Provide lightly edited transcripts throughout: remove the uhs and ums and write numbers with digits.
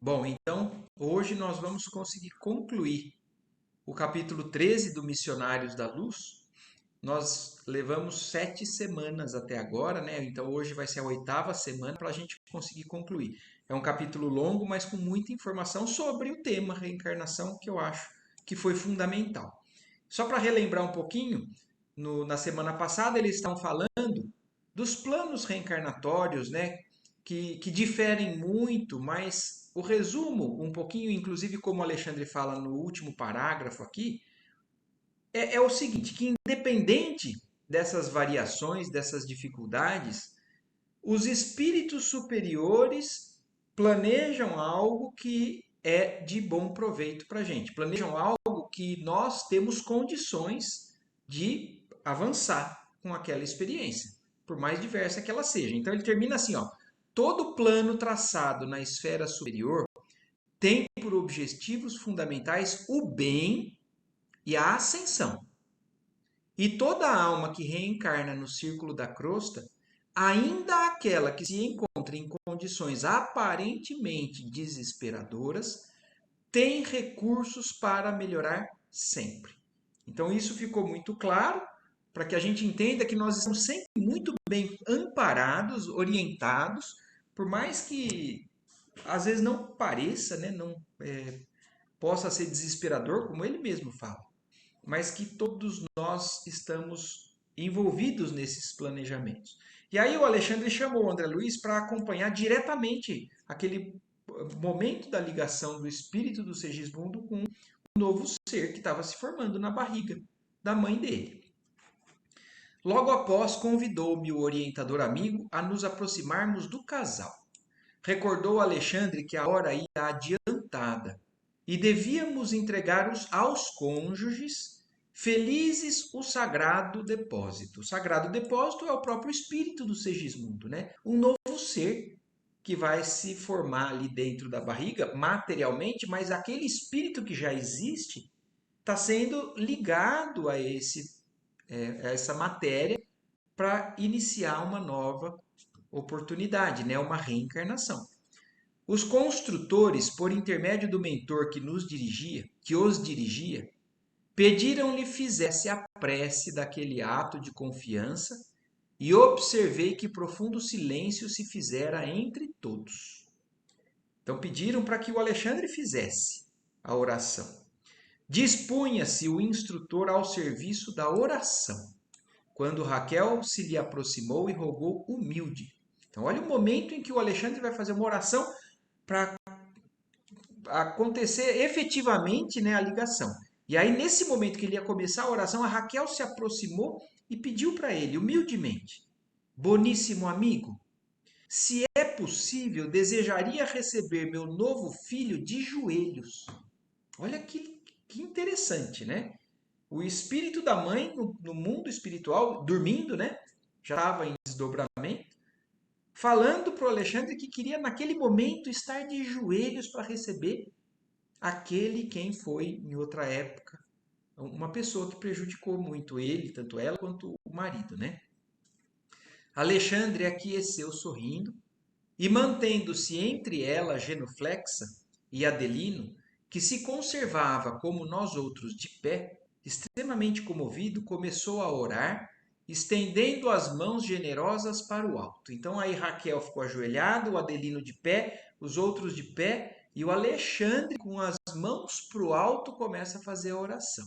Bom, então hoje nós vamos conseguir concluir o capítulo 13 do Missionários da Luz. Nós levamos 7 semanas até agora, né? Então hoje vai ser a 8ª semana para a gente conseguir concluir. É um capítulo longo, mas com muita informação sobre o tema reencarnação, que eu acho que foi fundamental. Só para relembrar um pouquinho, na semana passada eles estavam falando dos planos reencarnatórios, né? Que diferem muito, mas o resumo, um pouquinho, inclusive como o Alexandre fala no último parágrafo aqui, é o seguinte, que independente dessas variações, dessas dificuldades, os espíritos superiores planejam algo que é de bom proveito para a gente. Planejam algo que nós temos condições de avançar com aquela experiência, por mais diversa que ela seja. Então ele termina assim, ó: todo plano traçado na esfera superior tem por objetivos fundamentais o bem e a ascensão. E toda alma que reencarna no círculo da crosta, ainda aquela que se encontra em condições aparentemente desesperadoras, tem recursos para melhorar sempre. Então, isso ficou muito claro para que a gente entenda que nós estamos sempre muito bem amparados, orientados, por mais que às vezes não pareça, né, não possa ser desesperador, como ele mesmo fala, mas que todos nós estamos envolvidos nesses planejamentos. E aí o Alexandre chamou o André Luiz para acompanhar diretamente aquele momento da ligação do espírito do Segismundo com o novo ser que estava se formando na barriga da mãe dele. Logo após, convidou-me o orientador amigo a nos aproximarmos do casal. Recordou Alexandre que a hora ia adiantada e devíamos entregar aos cônjuges felizes o sagrado depósito. O sagrado depósito é o próprio espírito do Segismundo, né? Um novo ser que vai se formar ali dentro da barriga materialmente, mas aquele espírito que já existe está sendo ligado a essa matéria para iniciar uma nova oportunidade, né? Uma reencarnação. Os construtores, por intermédio do mentor que os dirigia, pediram-lhe fizesse a prece daquele ato de confiança e observei que profundo silêncio se fizera entre todos. Então pediram para que o Alexandre fizesse a oração. Dispunha-se o instrutor ao serviço da oração, quando Raquel se lhe aproximou e rogou humilde. Então olha o momento em que o Alexandre vai fazer uma oração para acontecer efetivamente, né, a ligação. E aí, nesse momento que ele ia começar a oração, a Raquel se aproximou e pediu para ele, humildemente: Boníssimo amigo, se é possível, desejaria receber meu novo filho de joelhos. Olha que interessante, né? O espírito da mãe no mundo espiritual, dormindo, né? Já estava em desdobramento, falando para o Alexandre que queria, naquele momento, estar de joelhos para receber aquele quem foi, em outra época, uma pessoa que prejudicou muito ele, tanto ela quanto o marido, né? Alexandre aqueceu sorrindo e, mantendo-se entre ela, genuflexa, e Adelino, que se conservava como nós outros de pé, extremamente comovido, começou a orar, estendendo as mãos generosas para o alto. Então aí Raquel ficou ajoelhada, o Adelino de pé, os outros de pé, e o Alexandre, com as mãos para o alto, começa a fazer a oração.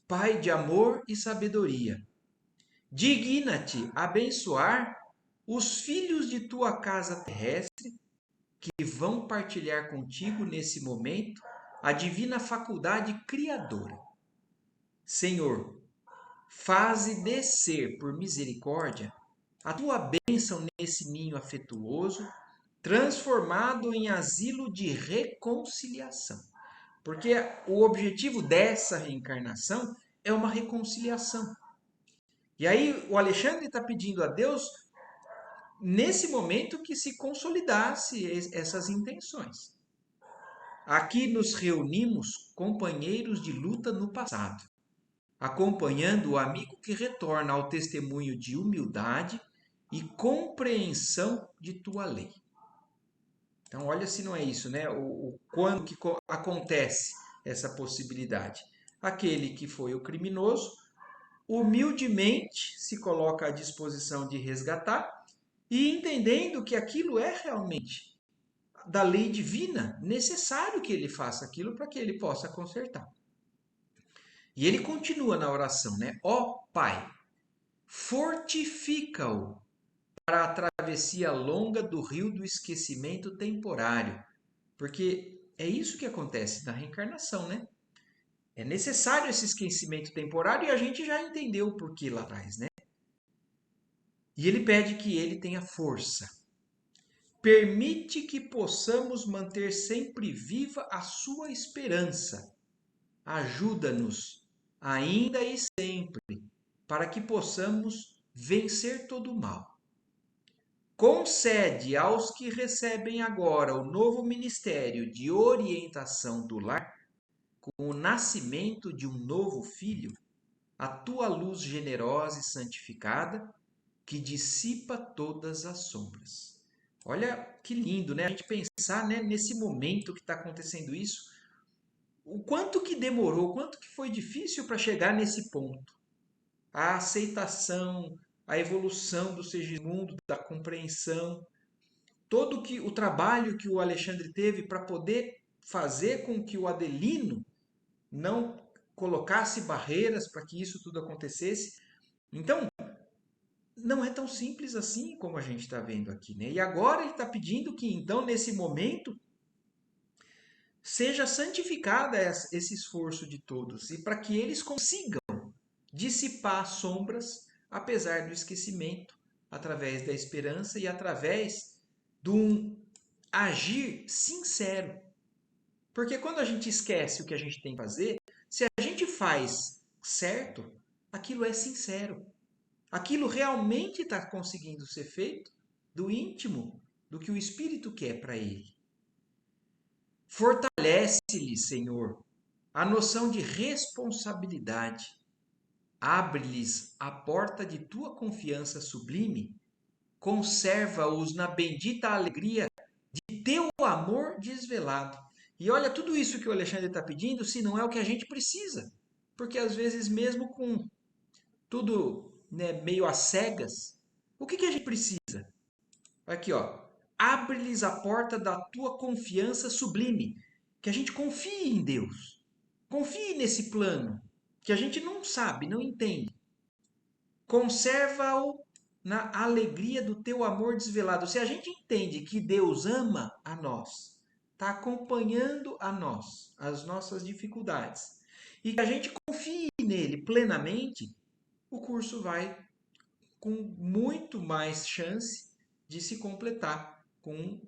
Pai de amor e sabedoria, digna-te abençoar os filhos de tua casa terrestre que vão partilhar contigo nesse momento a divina faculdade criadora. Senhor, faze descer por misericórdia a tua bênção nesse ninho afetuoso, transformado em asilo de reconciliação. Porque o objetivo dessa reencarnação é uma reconciliação. E aí o Alexandre está pedindo a Deus, nesse momento, que se consolidasse essas intenções. Aqui nos reunimos companheiros de luta no passado, acompanhando o amigo que retorna ao testemunho de humildade e compreensão de tua lei. Então, olha se não é isso, né? Quando que acontece essa possibilidade? Aquele que foi o criminoso, humildemente se coloca à disposição de resgatar e entendendo que aquilo é realmente da lei divina, necessário que ele faça aquilo para que ele possa consertar. E ele continua na oração, né? Ó Pai, fortifica-o para a travessia longa do rio do esquecimento temporário. Porque é isso que acontece na reencarnação, né? É necessário esse esquecimento temporário e a gente já entendeu o porquê lá atrás, né? E ele pede que ele tenha força. Permite que possamos manter sempre viva a sua esperança. Ajuda-nos, ainda e sempre, para que possamos vencer todo o mal. Concede aos que recebem agora o novo ministério de orientação do lar, com o nascimento de um novo filho, a tua luz generosa e santificada, que dissipa todas as sombras. Olha que lindo, né? A gente pensar, né, nesse momento que está acontecendo isso, o quanto que demorou, o quanto que foi difícil para chegar nesse ponto. A aceitação, a evolução do Segismundo, da compreensão, todo que o trabalho que o Alexandre teve para poder fazer com que o Adelino não colocasse barreiras para que isso tudo acontecesse. Então, não é tão simples assim como a gente está vendo aqui, né? E agora ele está pedindo que, então, nesse momento, seja santificada esse esforço de todos e para que eles consigam dissipar as sombras, apesar do esquecimento, através da esperança e através de um agir sincero. Porque quando a gente esquece o que a gente tem que fazer, se a gente faz certo, aquilo é sincero. Aquilo realmente está conseguindo ser feito do íntimo, do que o Espírito quer para ele. Fortalece-lhe, Senhor, a noção de responsabilidade. Abre-lhes a porta de tua confiança sublime. Conserva-os na bendita alegria de teu amor desvelado. E olha tudo isso que o Alexandre está pedindo, se não é o que a gente precisa. Porque às vezes, mesmo com tudo, né, meio às cegas, o que a gente precisa? Aqui, ó. Abre-lhes a porta da tua confiança sublime. Que a gente confie em Deus. Confie nesse plano. Que a gente não sabe, não entende. Conserva-o na alegria do teu amor desvelado. Se a gente entende que Deus ama a nós, está acompanhando a nós, as nossas dificuldades, e que a gente confie nele plenamente, o curso vai com muito mais chance de se completar com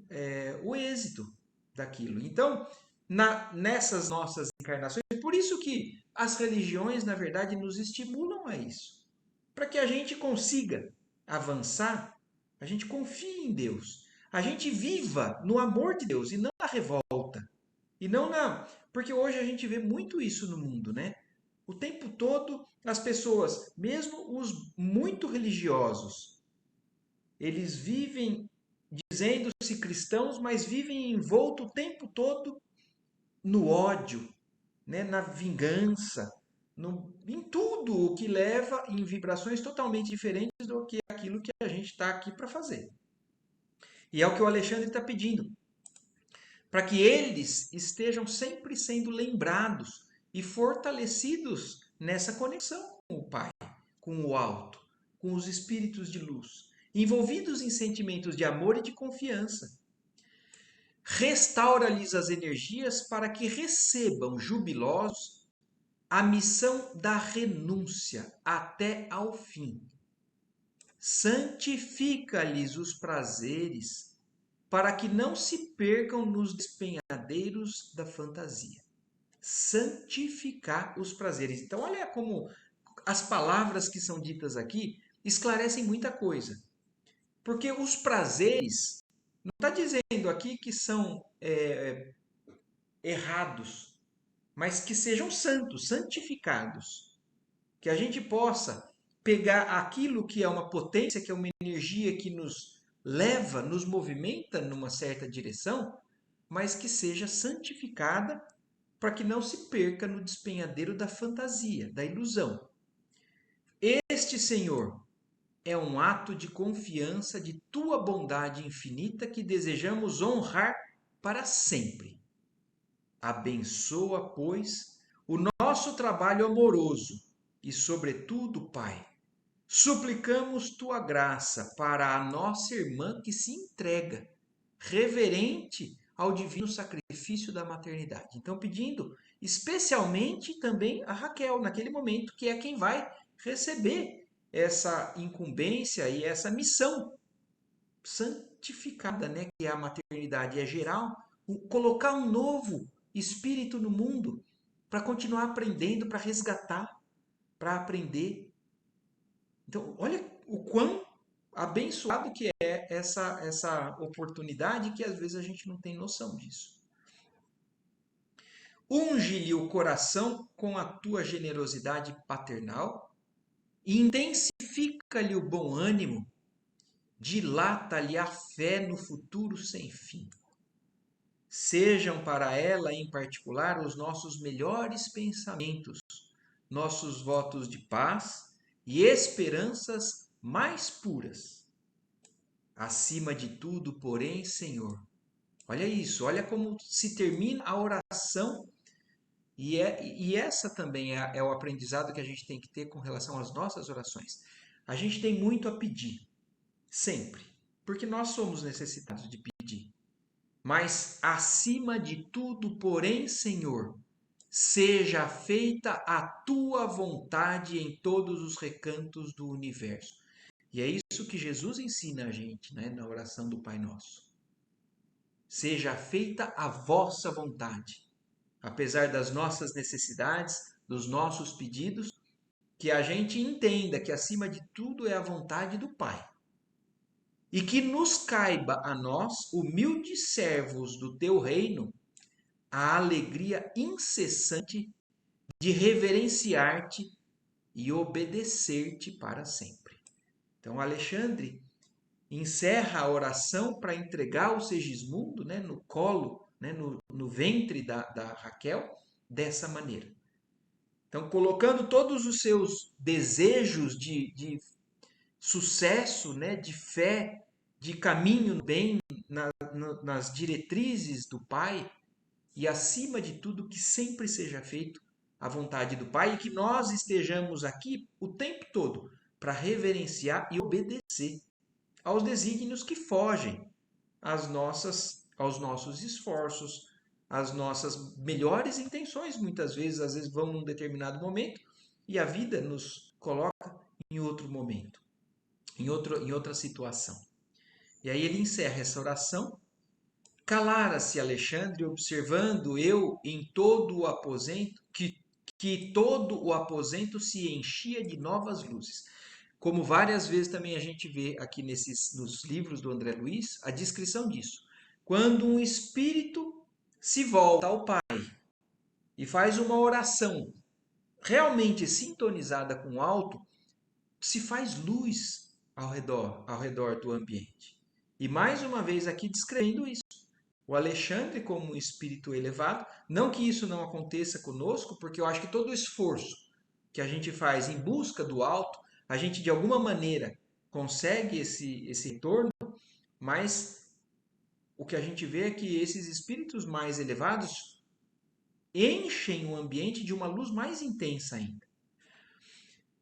o êxito daquilo. Então, nessas nossas encarnações, por isso que as religiões, na verdade, nos estimulam a isso. Para que a gente consiga avançar, a gente confie em Deus. A gente viva no amor de Deus e não na revolta. E não na. Porque hoje a gente vê muito isso no mundo, né? O tempo todo, as pessoas, mesmo os muito religiosos, eles vivem dizendo-se cristãos, mas vivem envolto o tempo todo no ódio, né? Na vingança, em tudo o que leva em vibrações totalmente diferentes do que aquilo que a gente está aqui para fazer. E é o que o Alexandre está pedindo, para que eles estejam sempre sendo lembrados e fortalecidos nessa conexão com o Pai, com o alto, com os espíritos de luz, envolvidos em sentimentos de amor e de confiança. Restaura-lhes as energias para que recebam jubilosos a missão da renúncia até ao fim. Santifica-lhes os prazeres para que não se percam nos despenhadeiros da fantasia. Santificar os prazeres. Então, olha como as palavras que são ditas aqui esclarecem muita coisa. Porque os prazeres, não está dizendo aqui que são errados, mas que sejam santos, santificados. Que a gente possa pegar aquilo que é uma potência, que é uma energia que nos leva, nos movimenta numa certa direção, mas que seja santificada para que não se perca no despenhadeiro da fantasia, da ilusão. Este, Senhor, é um ato de confiança de tua bondade infinita que desejamos honrar para sempre. Abençoa, pois, o nosso trabalho amoroso e, sobretudo, Pai, suplicamos tua graça para a nossa irmã que se entrega, reverente ao divino sacrifício da maternidade. Então, pedindo especialmente também a Raquel, naquele momento, que é quem vai receber essa incumbência e essa missão santificada, né, que é a maternidade, é geral, colocar um novo espírito no mundo para continuar aprendendo, para resgatar, para aprender. Então, olha o quão abençoado que é essa oportunidade, que às vezes a gente não tem noção disso. Unge-lhe o coração com a tua generosidade paternal, intensifica-lhe o bom ânimo, dilata-lhe a fé no futuro sem fim. Sejam para ela, em particular, os nossos melhores pensamentos, nossos votos de paz e esperanças mais puras. Acima de tudo, porém, Senhor, olha isso, olha como se termina a oração, e essa também é o aprendizado que a gente tem que ter com relação às nossas orações. A gente tem muito a pedir, sempre, porque nós somos necessitados de pedir. Mas, acima de tudo, porém, Senhor, seja feita a tua vontade em todos os recantos do universo. E é isso que Jesus ensina a gente, né, na oração do Pai Nosso. Seja feita a vossa vontade. Apesar das nossas necessidades, dos nossos pedidos, que a gente entenda que acima de tudo é a vontade do Pai. E que nos caiba a nós, humildes servos do teu reino, a alegria incessante de reverenciar-te e obedecer-te para sempre. Então, Alexandre encerra a oração para entregar o Segismundo, né, no colo, né, no ventre da Raquel, dessa maneira. Então, colocando todos os seus desejos de sucesso, né, de fé, de caminho no bem, nas diretrizes do Pai, e acima de tudo que sempre seja feito a vontade do Pai e que nós estejamos aqui o tempo todo para reverenciar e obedecer aos desígnios que fogem aos nossos esforços, às nossas melhores intenções, muitas vezes, às vezes vão num determinado momento e a vida nos coloca em outro momento, em outra situação. E aí ele encerra essa oração. Calara-se Alexandre, observando eu em todo o aposento, que todo o aposento se enchia de novas luzes. Como várias vezes também a gente vê aqui nos livros do André Luiz, a descrição disso. Quando um espírito se volta ao Pai e faz uma oração realmente sintonizada com o alto, se faz luz ao redor do ambiente. E mais uma vez aqui descrevendo isso. O Alexandre, como um espírito elevado, não que isso não aconteça conosco, porque eu acho que todo o esforço que a gente faz em busca do alto, a gente de alguma maneira consegue esse retorno, mas o que a gente vê é que esses espíritos mais elevados enchem o ambiente de uma luz mais intensa ainda.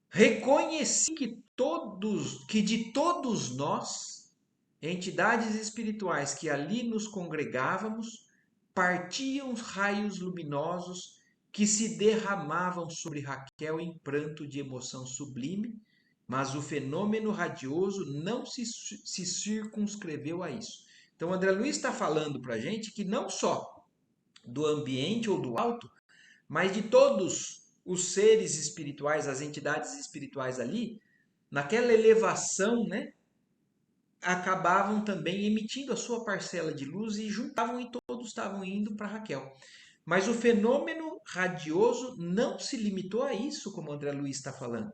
Reconheci que de todos nós, entidades espirituais que ali nos congregávamos, partiam raios luminosos que se derramavam sobre Raquel em pranto de emoção sublime, mas o fenômeno radioso não se circunscreveu a isso. Então, André Luiz está falando para a gente que não só do ambiente ou do alto, mas de todos os seres espirituais, as entidades espirituais ali, naquela elevação, né, acabavam também emitindo a sua parcela de luz e juntavam e todos estavam indo para Raquel. Mas o fenômeno radioso não se limitou a isso, como André Luiz está falando.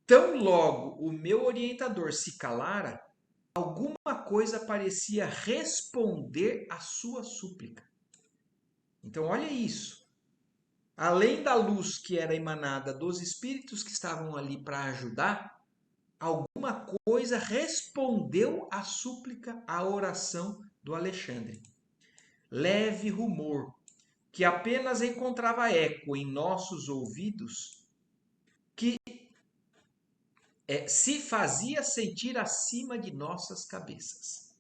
Tão logo o meu orientador se calara, alguma coisa parecia responder à sua súplica. Então, olha isso. Além da luz que era emanada dos espíritos que estavam ali para ajudar, alguma coisa respondeu à súplica, à oração do Alexandre. Leve rumor, que apenas encontrava eco em nossos ouvidos, que se fazia sentir acima de nossas cabeças.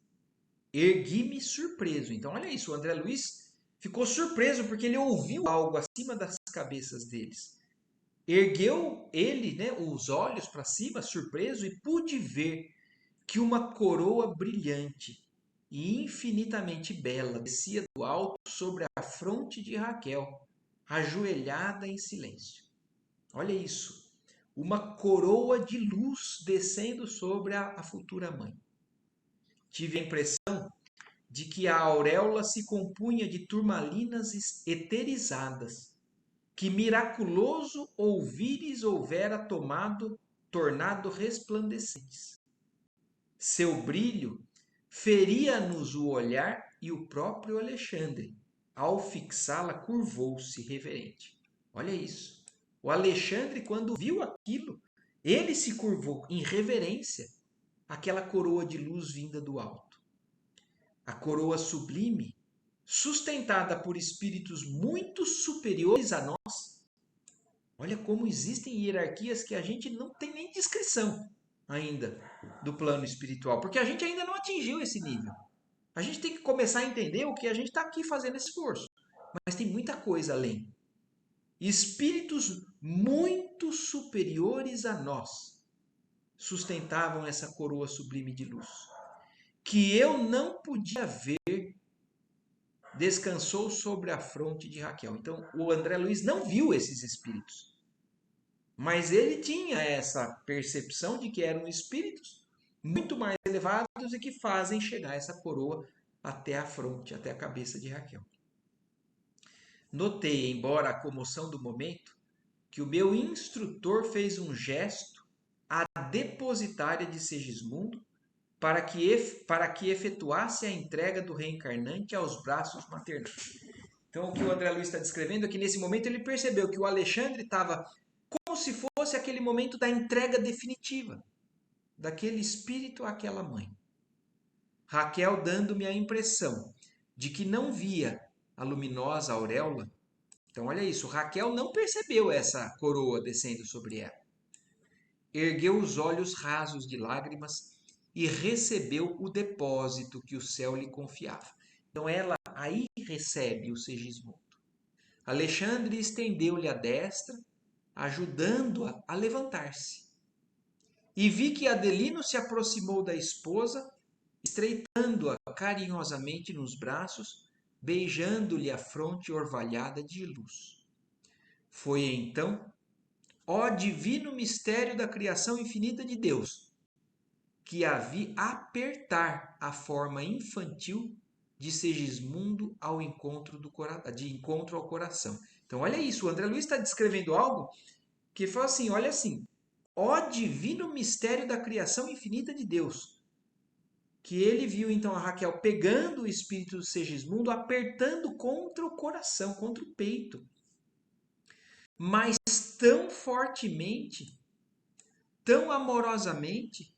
Ergui-me surpreso. Então, olha isso, o André Luiz ficou surpreso porque ele ouviu algo acima das cabeças deles. Ergueu ele, né, os olhos para cima, surpreso, e pude ver que uma coroa brilhante e infinitamente bela descia do alto sobre a fronte de Raquel, ajoelhada em silêncio. Olha isso, uma coroa de luz descendo sobre a futura mãe. Tive a impressão de que a auréola se compunha de turmalinas eterizadas, que miraculoso ouvires houvera tornado resplandecentes. Seu brilho feria-nos o olhar e o próprio Alexandre, ao fixá-la, curvou-se reverente. Olha isso. O Alexandre, quando viu aquilo, ele se curvou em reverência àquela coroa de luz vinda do alto. A coroa sublime, sustentada por espíritos muito superiores a nós. Olha como existem hierarquias que a gente não tem nem descrição ainda do plano espiritual, porque a gente ainda não atingiu esse nível. A gente tem que começar a entender o que a gente está aqui fazendo esse esforço. Mas tem muita coisa além. Espíritos muito superiores a nós sustentavam essa coroa sublime de luz, que eu não podia ver, descansou sobre a fronte de Raquel. Então, o André Luiz não viu esses espíritos, mas ele tinha essa percepção de que eram espíritos muito mais elevados e que fazem chegar essa coroa até a fronte, até a cabeça de Raquel. Notei, embora a comoção do momento, que o meu instrutor fez um gesto à depositária de Segismundo para que efetuasse a entrega do reencarnante aos braços maternais. Então, o que o André Luiz está descrevendo é que nesse momento ele percebeu que o Alexandre estava como se fosse aquele momento da entrega definitiva daquele espírito àquela mãe. Raquel dando-me a impressão de que não via a luminosa auréola. Então, olha isso, Raquel não percebeu essa coroa descendo sobre ela. Ergueu os olhos rasos de lágrimas e recebeu o depósito que o céu lhe confiava. Então, ela aí recebe o Segismundo. Alexandre estendeu-lhe a destra, ajudando-a a levantar-se. E vi que Adelino se aproximou da esposa, estreitando-a carinhosamente nos braços, beijando-lhe a fronte orvalhada de luz. Foi então, ó divino mistério da criação infinita de Deus, que a vi apertar a forma infantil de Segismundo ao encontro ao coração. Então, olha isso, o André Luiz está descrevendo algo que foi assim, olha assim, ó divino mistério da criação infinita de Deus, que ele viu então a Raquel pegando o espírito do Segismundo, apertando contra o coração, contra o peito, mas tão fortemente, tão amorosamente,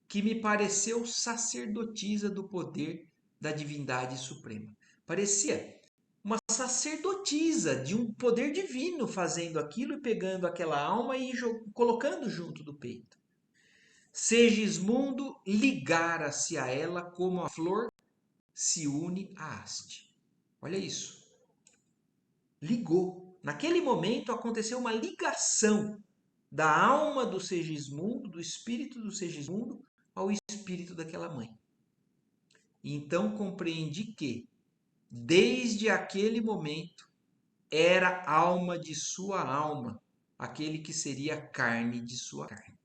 que me pareceu sacerdotisa do poder da divindade suprema. Parecia uma sacerdotisa de um poder divino fazendo aquilo e pegando aquela alma e colocando junto do peito. Segismundo ligara-se a ela como a flor se une à haste. Olha isso. Ligou. Naquele momento aconteceu uma ligação da alma do Segismundo, do espírito do Segismundo, ao espírito daquela mãe. Então compreendi que, desde aquele momento, era alma de sua alma, aquele que seria carne de sua carne.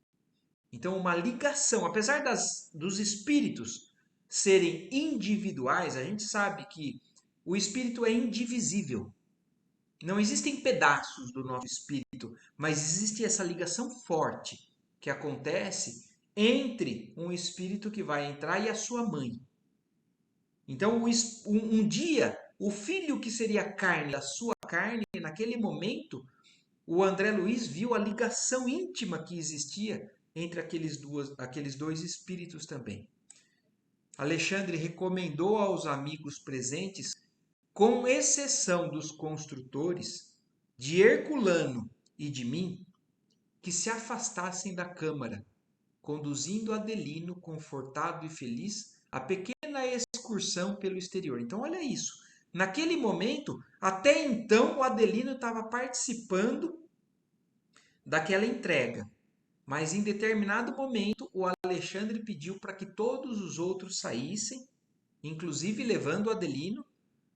Então, uma ligação, apesar dos espíritos serem individuais, a gente sabe que o espírito é indivisível. Não existem pedaços do nosso espírito, mas existe essa ligação forte que acontece entre um espírito que vai entrar e a sua mãe. Então, um dia, o filho que seria carne da sua carne, naquele momento, o André Luiz viu a ligação íntima que existia entre aqueles dois espíritos também. Alexandre recomendou aos amigos presentes, com exceção dos construtores, de Herculano e de mim, que se afastassem da câmara, conduzindo Adelino, confortado e feliz, a pequena excursão pelo exterior. Então, olha isso. Naquele momento, até então, o Adelino estava participando daquela entrega. Mas em determinado momento, o Alexandre pediu para que todos os outros saíssem, inclusive levando o Adelino,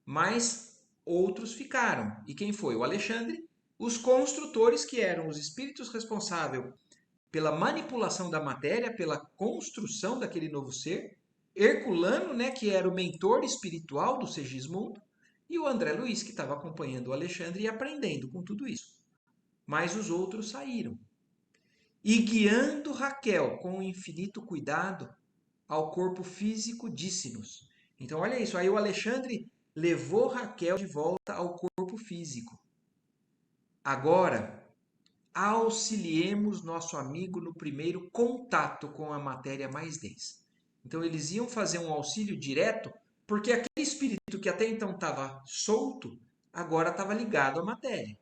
mas outros ficaram. E quem foi? O Alexandre, os construtores, que eram os espíritos responsáveis pela manipulação da matéria, pela construção daquele novo ser, Herculano, né, que era o mentor espiritual do Segismundo, e o André Luiz, que estava acompanhando o Alexandre e aprendendo com tudo isso. Mas os outros saíram. E guiando Raquel com infinito cuidado ao corpo físico, disse-nos. Então, olha isso. Aí o Alexandre levou Raquel de volta ao corpo físico. Agora, auxiliemos nosso amigo no primeiro contato com a matéria mais densa. Então, eles iam fazer um auxílio direto, porque aquele espírito que até então estava solto, agora estava ligado à matéria.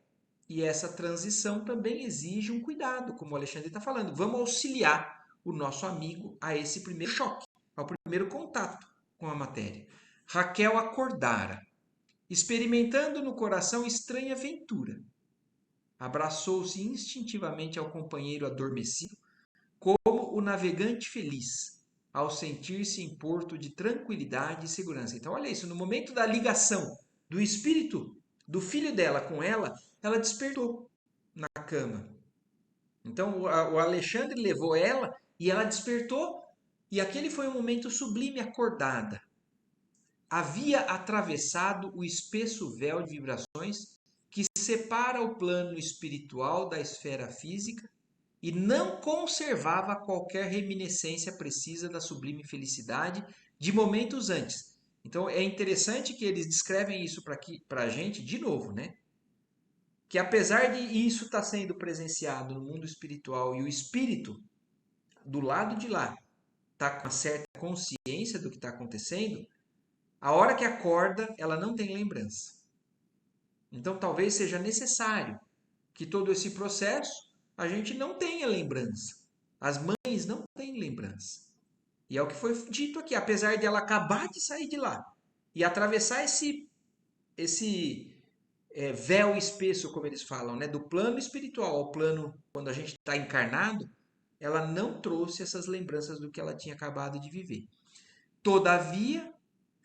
E essa transição também exige um cuidado, como o Alexandre está falando. Vamos auxiliar o nosso amigo a esse primeiro choque, ao primeiro contato com a matéria. Raquel acordara, experimentando no coração estranha ventura. Abraçou-se instintivamente ao companheiro adormecido, como o navegante feliz, ao sentir-se em porto de tranquilidade e segurança. Então, olha isso, no momento da ligação do espírito do filho dela com ela, ela despertou na cama. Então, o Alexandre levou ela e ela despertou, e aquele foi um momento sublime, acordada. Havia atravessado o espesso véu de vibrações que separa o plano espiritual da esfera física e não conservava qualquer reminiscência precisa da sublime felicidade de momentos antes. Então é interessante que eles descrevem isso para a gente de novo, né? Que apesar de isso estar sendo presenciado no mundo espiritual e o espírito do lado de lá está com uma certa consciência do que está acontecendo, a hora que acorda, ela não tem lembrança. Então talvez seja necessário que todo esse processo a gente não tenha lembrança. As mães não têm lembrança. E é o que foi dito aqui, apesar de ela acabar de sair de lá e atravessar esse véu espesso, como eles falam, né, do plano espiritual ao plano quando a gente está encarnado, ela não trouxe essas lembranças do que ela tinha acabado de viver. Todavia,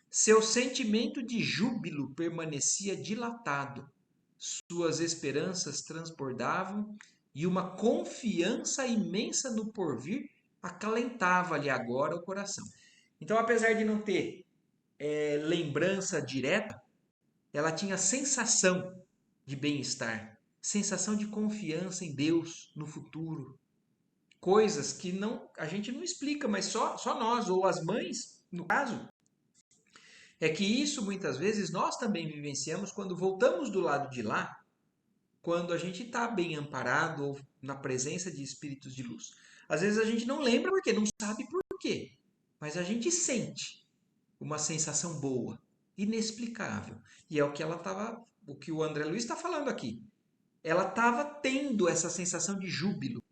seu sentimento de júbilo permanecia dilatado, suas esperanças transbordavam e uma confiança imensa no porvir acalentava-lhe agora o coração. Então, apesar de não ter lembrança direta, ela tinha sensação de bem-estar, sensação de confiança em Deus, no futuro. Coisas que não, a gente não explica, mas só nós, ou as mães, no caso, é que isso muitas vezes nós também vivenciamos quando voltamos do lado de lá, quando a gente está bem amparado ou na presença de espíritos de luz. Às vezes a gente não lembra porque não sabe por quê, mas a gente sente uma sensação boa, inexplicável. E é o que ela estava, o que o André Luiz está falando aqui. Ela estava tendo essa sensação de júbilo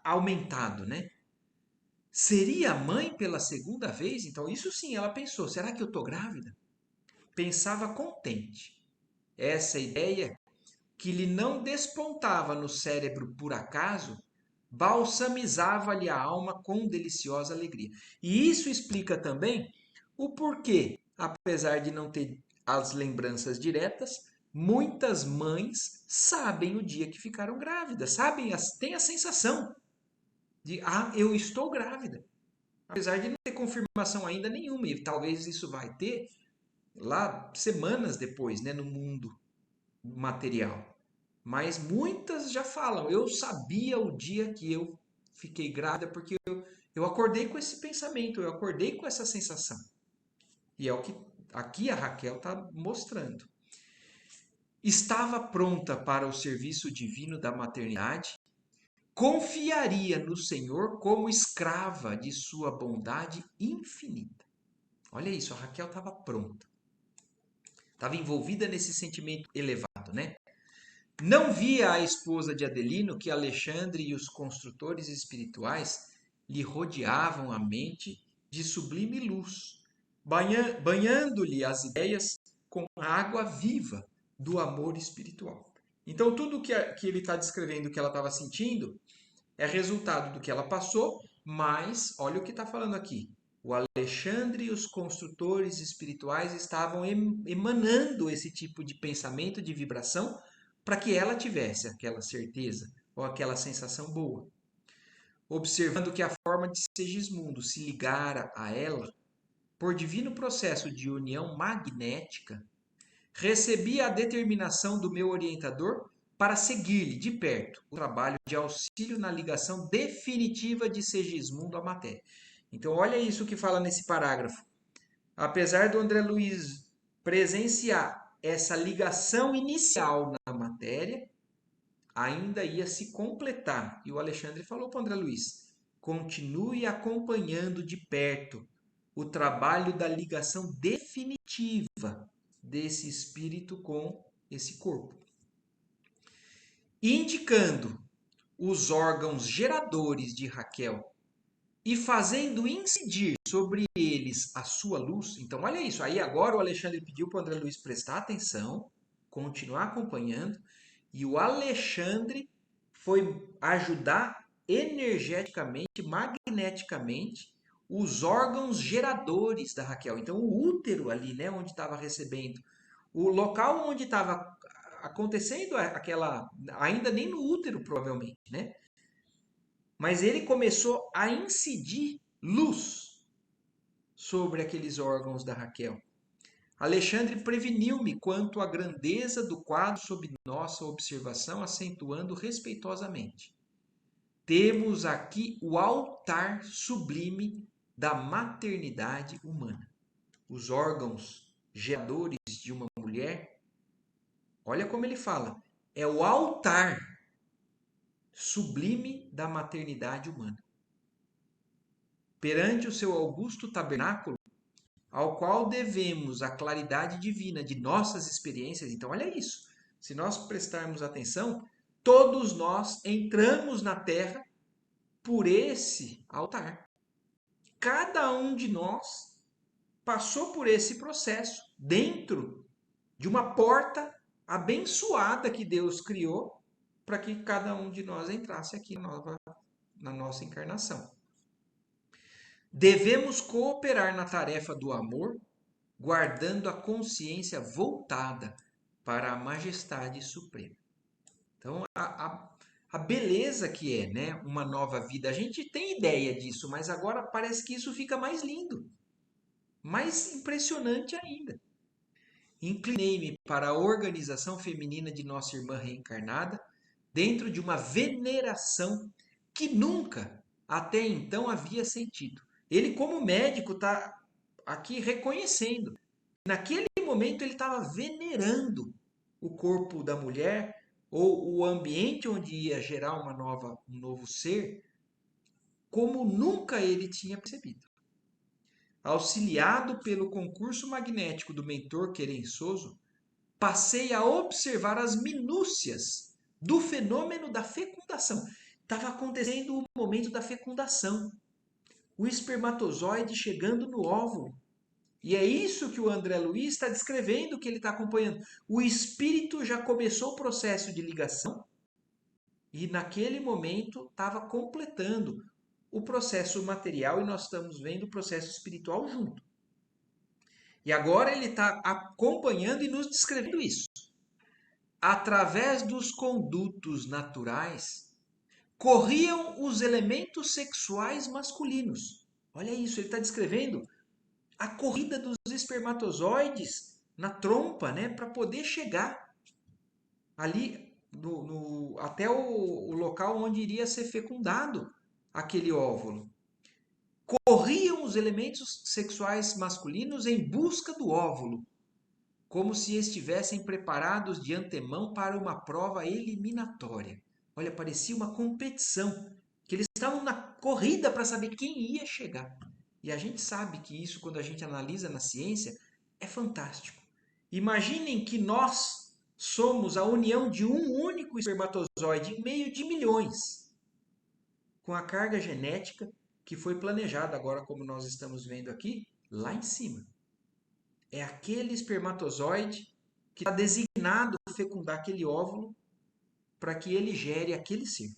aumentado, né? Seria mãe pela segunda vez? Então, isso sim, ela pensou: será que eu estou grávida? Pensava contente. Essa ideia, que lhe não despontava no cérebro por acaso, balsamizava-lhe a alma com deliciosa alegria. E isso explica também o porquê, apesar de não ter as lembranças diretas, muitas mães sabem o dia que ficaram grávidas, sabem, têm a sensação de, eu estou grávida. Apesar de não ter confirmação ainda nenhuma, e talvez isso vai ter lá semanas depois, né, no mundo material. Mas muitas já falam, eu sabia o dia que eu fiquei grávida porque eu acordei com esse pensamento, eu acordei com essa sensação. E é o que aqui a Raquel está mostrando. Estava pronta para o serviço divino da maternidade, confiaria no Senhor como escrava de sua bondade infinita. Olha isso, a Raquel estava pronta. Estava envolvida nesse sentimento elevado, né? Não via a esposa de Adelino que Alexandre e os construtores espirituais lhe rodeavam a mente de sublime luz, banhando-lhe as ideias com a água viva do amor espiritual. Então, tudo que ele está descrevendo que ela estava sentindo é resultado do que ela passou, mas olha o que está falando aqui. O Alexandre e os construtores espirituais estavam emanando esse tipo de pensamento, de vibração, para que ela tivesse aquela certeza ou aquela sensação boa. Observando que a forma de Segismundo se ligara a ela, por divino processo de união magnética, recebi a determinação do meu orientador para seguir-lhe de perto o trabalho de auxílio na ligação definitiva de Segismundo à matéria. Então, olha isso que fala nesse parágrafo. Apesar do André Luiz presenciar essa ligação inicial na matéria, ainda ia se completar. E o Alexandre falou para o André Luiz: continue acompanhando de perto o trabalho da ligação definitiva desse espírito com esse corpo, indicando os órgãos geradores de Raquel e fazendo incidir sobre eles a sua luz. Então, olha isso. Aí agora o Alexandre pediu para o André Luiz prestar atenção, continuar acompanhando, e o Alexandre foi ajudar energeticamente, magneticamente, os órgãos geradores da Raquel. Então, o útero ali, né, onde estava recebendo, o local onde estava acontecendo aquela, ainda nem no útero provavelmente, né? Mas ele começou a incidir luz sobre aqueles órgãos da Raquel. Alexandre preveniu-me quanto à grandeza do quadro sob nossa observação, acentuando respeitosamente. Temos aqui o altar sublime da maternidade humana. Os órgãos geradores de uma mulher, olha como ele fala, é o altar sublime da maternidade humana. Perante o seu augusto tabernáculo, ao qual devemos a claridade divina de nossas experiências. Então, olha isso. Se nós prestarmos atenção, todos nós entramos na Terra por esse altar. Cada um de nós passou por esse processo dentro de uma porta abençoada que Deus criou para que cada um de nós entrasse aqui na nossa encarnação. Devemos cooperar na tarefa do amor, guardando a consciência voltada para a majestade suprema. Então, a beleza que é, né, uma nova vida, a gente tem ideia disso, mas agora parece que isso fica mais lindo, mais impressionante ainda. Inclinei-me para a organização feminina de nossa irmã reencarnada, dentro de uma veneração que nunca até então havia sentido. Ele, como médico, está aqui reconhecendo. Naquele momento ele estava venerando o corpo da mulher ou o ambiente onde ia gerar um novo ser, como nunca ele tinha percebido. Auxiliado pelo concurso magnético do mentor querençoso, passei a observar as minúcias do fenômeno da fecundação. Estava acontecendo o momento da fecundação. O espermatozoide chegando no óvulo. E é isso que o André Luiz está descrevendo, que ele está acompanhando. O espírito já começou o processo de ligação e naquele momento estava completando o processo material e nós estamos vendo o processo espiritual junto. E agora ele está acompanhando e nos descrevendo isso. Através dos condutos naturais, corriam os elementos sexuais masculinos. Olha isso, ele está descrevendo a corrida dos espermatozoides na trompa, né, para poder chegar ali até o local onde iria ser fecundado aquele óvulo? Corriam os elementos sexuais masculinos em busca do óvulo, como se estivessem preparados de antemão para uma prova eliminatória. Olha, parecia uma competição, que eles estavam na corrida para saber quem ia chegar. E a gente sabe que isso, quando a gente analisa na ciência, é fantástico. Imaginem que nós somos a união de um único espermatozoide em meio de milhões, com a carga genética que foi planejada agora, como nós estamos vendo aqui, lá em cima. É aquele espermatozoide que está designado a fecundar aquele óvulo para que ele gere aquele ser.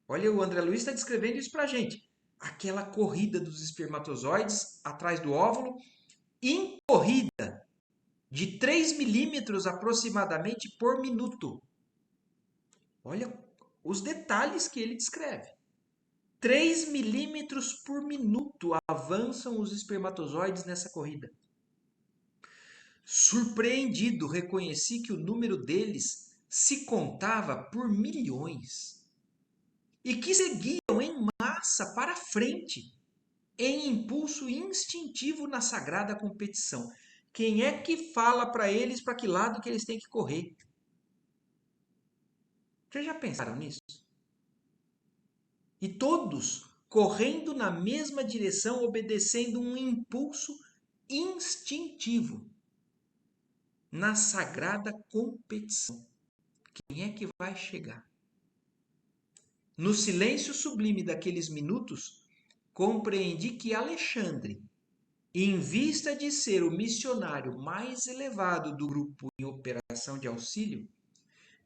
Olha, o André Luiz está descrevendo isso para a gente. Aquela corrida dos espermatozoides atrás do óvulo, em corrida de 3 milímetros aproximadamente por minuto. Olha os detalhes que ele descreve. 3 milímetros por minuto avançam os espermatozoides nessa corrida. Surpreendido, reconheci que o número deles se contava por milhões e que seguiam em massa para frente, em impulso instintivo na sagrada competição. Quem é que fala para eles para que lado que eles têm que correr? Vocês já pensaram nisso? E todos correndo na mesma direção, obedecendo um impulso instintivo na sagrada competição. Quem é que vai chegar? No silêncio sublime daqueles minutos, compreendi que Alexandre, em vista de ser o missionário mais elevado do grupo em operação de auxílio,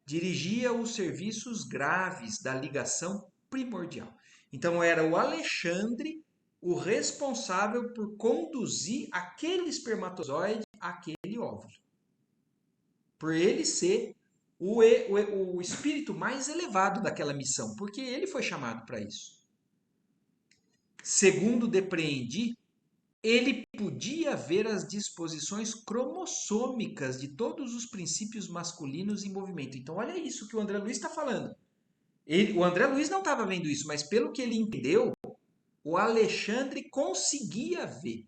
dirigia os serviços graves da ligação primordial. Então era o Alexandre o responsável por conduzir aquele espermatozoide àquele óvulo. Por ele ser o espírito mais elevado daquela missão, porque ele foi chamado para isso. Segundo depreendi, ele podia ver as disposições cromossômicas de todos os princípios masculinos em movimento. Então, olha isso que o André Luiz está falando. O André Luiz não estava vendo isso, mas pelo que ele entendeu, o Alexandre conseguia ver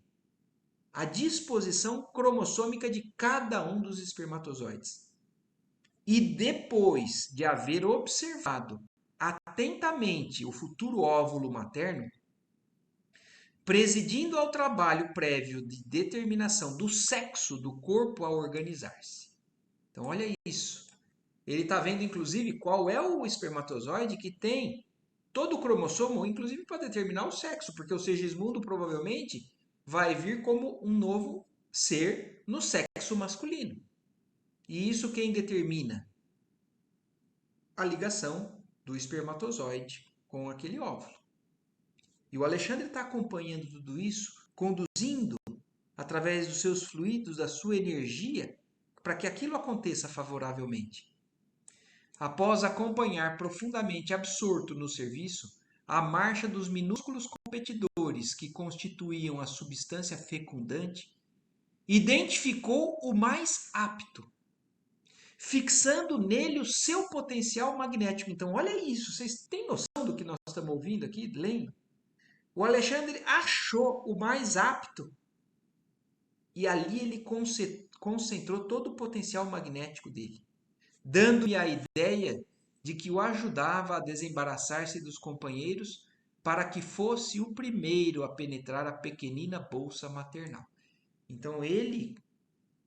a disposição cromossômica de cada um dos espermatozoides. E depois de haver observado atentamente o futuro óvulo materno, presidindo ao trabalho prévio de determinação do sexo do corpo a organizar-se. Então, olha isso. Ele está vendo, inclusive, qual é o espermatozoide que tem todo o cromossomo, inclusive para determinar o sexo, porque o Segismundo provavelmente vai vir como um novo ser no sexo masculino. E isso quem determina? A ligação do espermatozoide com aquele óvulo. E o Alexandre está acompanhando tudo isso, conduzindo através dos seus fluidos, da sua energia, para que aquilo aconteça favoravelmente. Após acompanhar profundamente absorto no serviço a marcha dos minúsculos competidores que constituíam a substância fecundante, identificou o mais apto, fixando nele o seu potencial magnético. Então, olha isso, vocês têm noção do que nós estamos ouvindo aqui, lendo? O Alexandre achou o mais apto e ali ele concentrou todo o potencial magnético dele, dando-me a ideia de que o ajudava a desembaraçar-se dos companheiros para que fosse o primeiro a penetrar a pequenina bolsa maternal. Então ele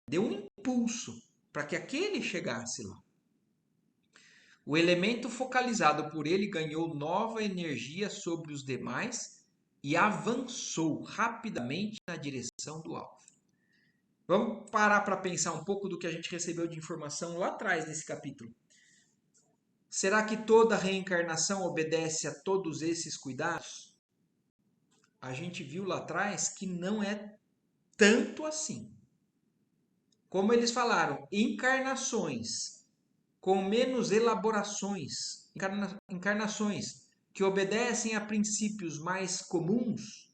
deu um impulso para que aquele chegasse lá. O elemento focalizado por ele ganhou nova energia sobre os demais e avançou rapidamente na direção do alvo. Vamos parar para pensar um pouco do que a gente recebeu de informação lá atrás nesse capítulo. Será que toda reencarnação obedece a todos esses cuidados? A gente viu lá atrás que não é tanto assim. Como eles falaram, encarnações com menos elaborações, encarnações que obedecem a princípios mais comuns,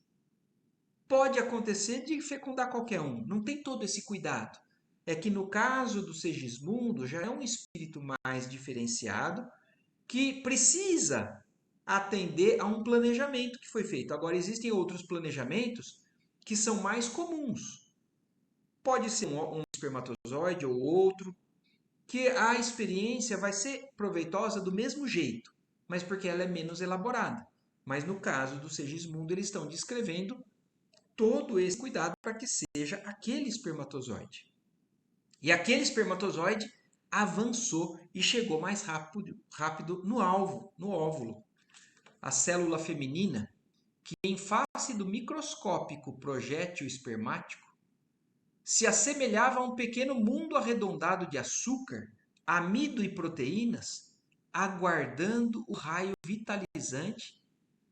pode acontecer de fecundar qualquer um. Não tem todo esse cuidado. É que no caso do Segismundo já é um espírito mais diferenciado que precisa atender a um planejamento que foi feito. Agora, existem outros planejamentos que são mais comuns. Pode ser um espermatozoide ou outro, que a experiência vai ser proveitosa do mesmo jeito, mas porque ela é menos elaborada. Mas no caso do Segismundo, eles estão descrevendo todo esse cuidado para que seja aquele espermatozoide. E aquele espermatozoide avançou e chegou mais rápido no alvo, no óvulo. A célula feminina, que em face do microscópico projétil espermático, se assemelhava a um pequeno mundo arredondado de açúcar, amido e proteínas, aguardando o raio vitalizante,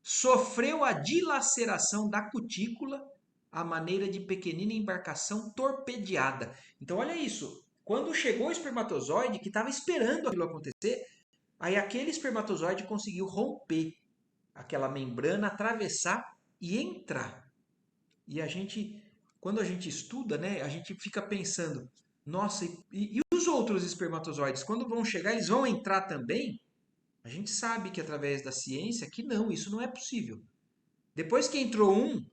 sofreu a dilaceração da cutícula à maneira de pequenina embarcação torpedeada. Então, olha isso. Quando chegou o espermatozoide, que estava esperando aquilo acontecer, aí aquele espermatozoide conseguiu romper aquela membrana, atravessar e entrar. E a gente, quando a gente estuda, né, a gente fica pensando, nossa, e os outros espermatozoides, quando vão chegar, eles vão entrar também? A gente sabe que através da ciência que não, isso não é possível. Depois que entrou um,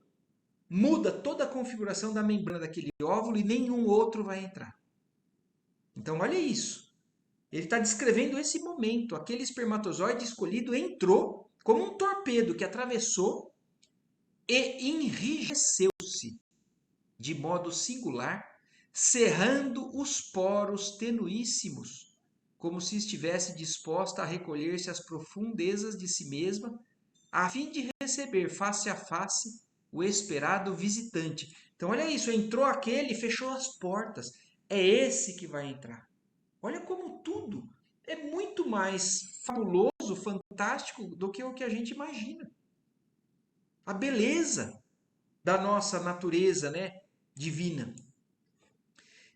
muda toda a configuração da membrana daquele óvulo e nenhum outro vai entrar. Então, olha isso. Ele está descrevendo esse momento. Aquele espermatozoide escolhido entrou como um torpedo que atravessou e enrijeceu-se de modo singular, cerrando os poros tenuíssimos, como se estivesse disposta a recolher-se às profundezas de si mesma, a fim de receber face a face o esperado visitante. Então, olha isso, entrou aquele e fechou as portas. É esse que vai entrar. Olha como tudo é muito mais fabuloso, fantástico do que o que a gente imagina. A beleza da nossa natureza, né, divina.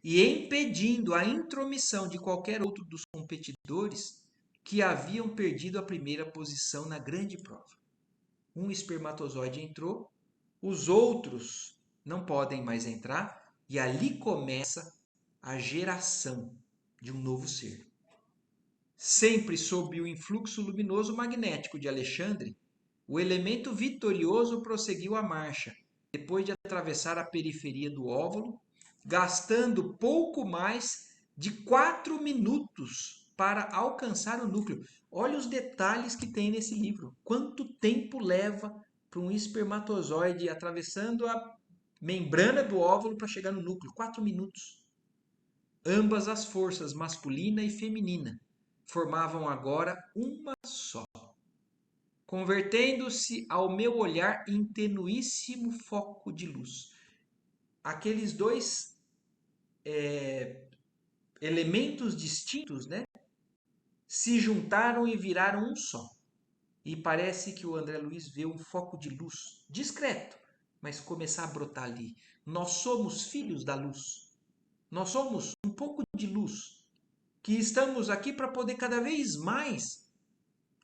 E impedindo a intromissão de qualquer outro dos competidores que haviam perdido a primeira posição na grande prova. Um espermatozoide entrou, os outros não podem mais entrar, e ali começa a geração de um novo ser. Sempre sob o influxo luminoso magnético de Alexandre, o elemento vitorioso prosseguiu a marcha, depois de atravessar a periferia do óvulo, gastando pouco mais de 4 minutos para alcançar o núcleo. Olha os detalhes que tem nesse livro. Quanto tempo leva para um espermatozoide atravessando a membrana do óvulo para chegar no núcleo? 4 minutos. Ambas as forças, masculina e feminina, formavam agora uma só, convertendo-se ao meu olhar em tenuíssimo foco de luz. Aqueles dois elementos distintos, né, se juntaram e viraram um só. E parece que o André Luiz vê um foco de luz, discreto, mas começar a brotar ali. Nós somos filhos da luz. Nós somos um pouco de luz, que estamos aqui para poder cada vez mais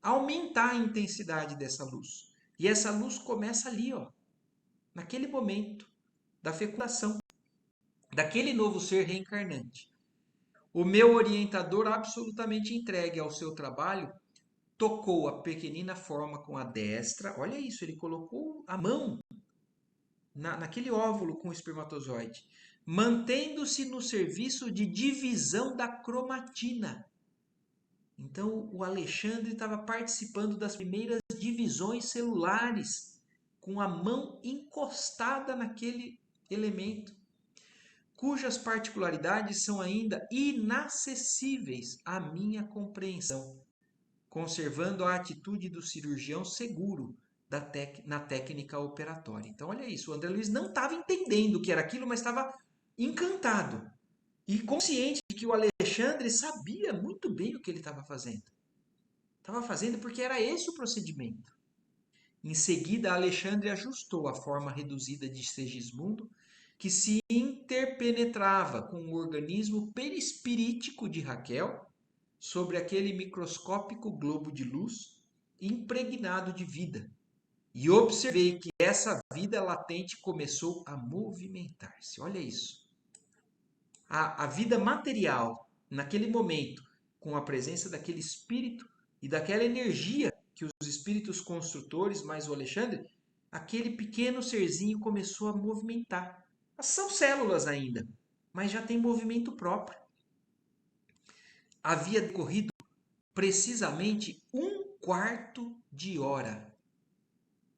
aumentar a intensidade dessa luz. E essa luz começa ali, ó, naquele momento da fecundação, daquele novo ser reencarnante. O meu orientador, absolutamente entregue ao seu trabalho, tocou a pequenina forma com a destra. Olha isso, ele colocou a mão naquele óvulo com o espermatozoide, mantendo-se no serviço de divisão da cromatina. Então, o Alexandre estava participando das primeiras divisões celulares, com a mão encostada naquele elemento, cujas particularidades são ainda inacessíveis à minha compreensão, conservando a atitude do cirurgião seguro na técnica operatória. Então, olha isso, o André Luiz não estava entendendo o que era aquilo, mas estava encantado e consciente de que o Alexandre sabia muito bem o que ele estava fazendo. Estava fazendo porque era esse o procedimento. Em seguida, Alexandre ajustou a forma reduzida de Segismundo, que se interpenetrava com o organismo perispirítico de Raquel sobre aquele microscópico globo de luz impregnado de vida. E observei que essa vida latente começou a movimentar-se. Olha isso. A vida material, naquele momento, com a presença daquele espírito e daquela energia que os espíritos construtores, mais o Alexandre, aquele pequeno serzinho começou a movimentar. São células ainda, mas já tem movimento próprio. Havia decorrido precisamente 1/4 de hora,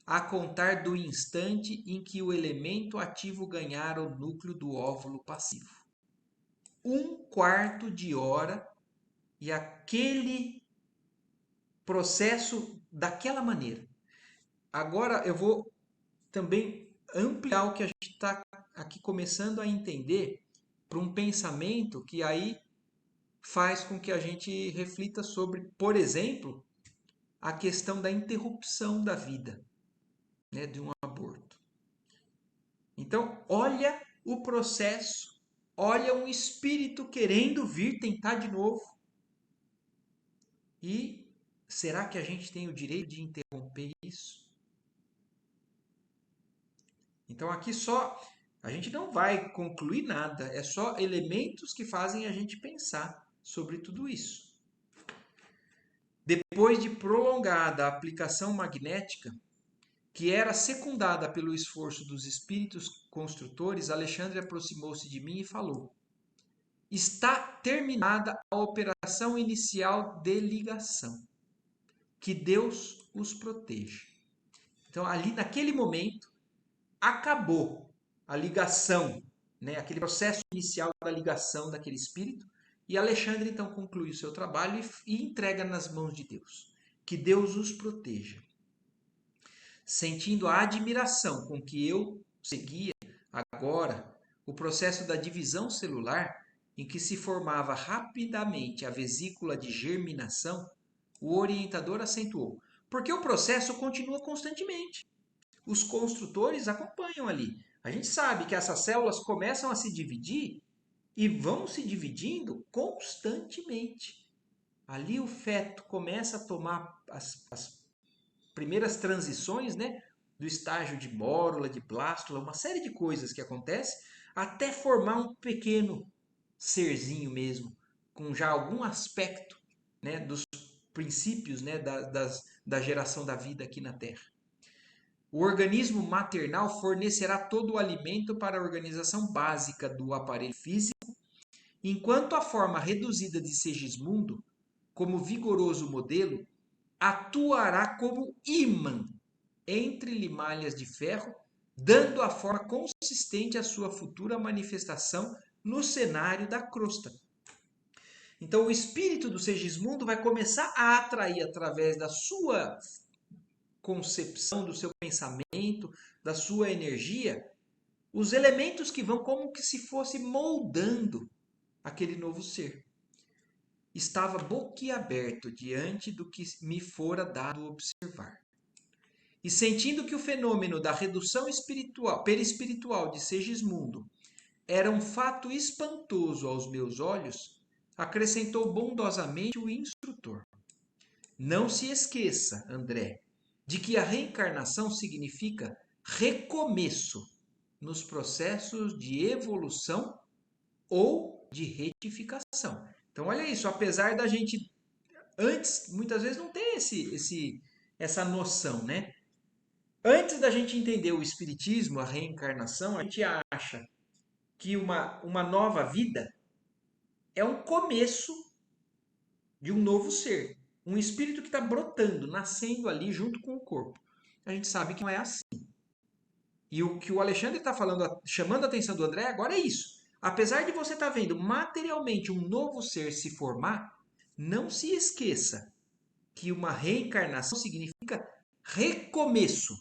a contar do instante em que o elemento ativo ganhara o núcleo do óvulo passivo. 1/4 de hora e aquele processo daquela maneira. Agora eu vou também ampliar o que a gente está aqui começando a entender para um pensamento que aí faz com que a gente reflita sobre, por exemplo, a questão da interrupção da vida, né, de um aborto. Então, olha o processo, olha um espírito querendo vir tentar de novo. E será que a gente tem o direito de interromper isso? Então, aqui só a gente não vai concluir nada, é só elementos que fazem a gente pensar sobre tudo isso. Depois de prolongada aplicação magnética, que era secundada pelo esforço dos espíritos construtores, Alexandre aproximou-se de mim e falou: está terminada a operação inicial de ligação. Que Deus os proteja. Então, ali naquele momento, acabou a ligação, né? Aquele processo inicial da ligação daquele espírito. E Alexandre, então, conclui o seu trabalho e entrega nas mãos de Deus. Que Deus os proteja. Sentindo a admiração com que eu seguia agora o processo da divisão celular, em que se formava rapidamente a vesícula de germinação, o orientador acentuou: porque o processo continua constantemente. Os construtores acompanham ali. A gente sabe que essas células começam a se dividir e vão se dividindo constantemente. Ali o feto começa a tomar as primeiras transições, né, do estágio de mórula, de blástula, uma série de coisas que acontece até formar um pequeno serzinho mesmo, com já algum aspecto, né, dos princípios, né, da geração da vida aqui na Terra. O organismo maternal fornecerá todo o alimento para a organização básica do aparelho físico, enquanto a forma reduzida de Segismundo, como vigoroso modelo, atuará como ímã entre limalhas de ferro, dando a forma consistente à sua futura manifestação no cenário da crosta. Então, o espírito do Segismundo vai começar a atrair, através da sua concepção, do seu pensamento, da sua energia, os elementos que vão como que se fosse moldando aquele novo ser. Estava boquiaberto diante do que me fora dado observar. E sentindo que o fenômeno da redução espiritual, perispiritual de Segismundo era um fato espantoso aos meus olhos, acrescentou bondosamente o instrutor: não se esqueça, André, de que a reencarnação significa recomeço nos processos de evolução ou de retificação. Então, olha isso, apesar da gente antes, muitas vezes, não ter essa noção, né? Antes da gente entender o espiritismo, a reencarnação, a gente acha que uma nova vida é um começo de um novo ser. Um espírito que está brotando, nascendo ali junto com o corpo. A gente sabe que não é assim. E o que o Alexandre está falando, chamando a atenção do André agora é isso. Apesar de você estar vendo materialmente um novo ser se formar, não se esqueça que uma reencarnação significa recomeço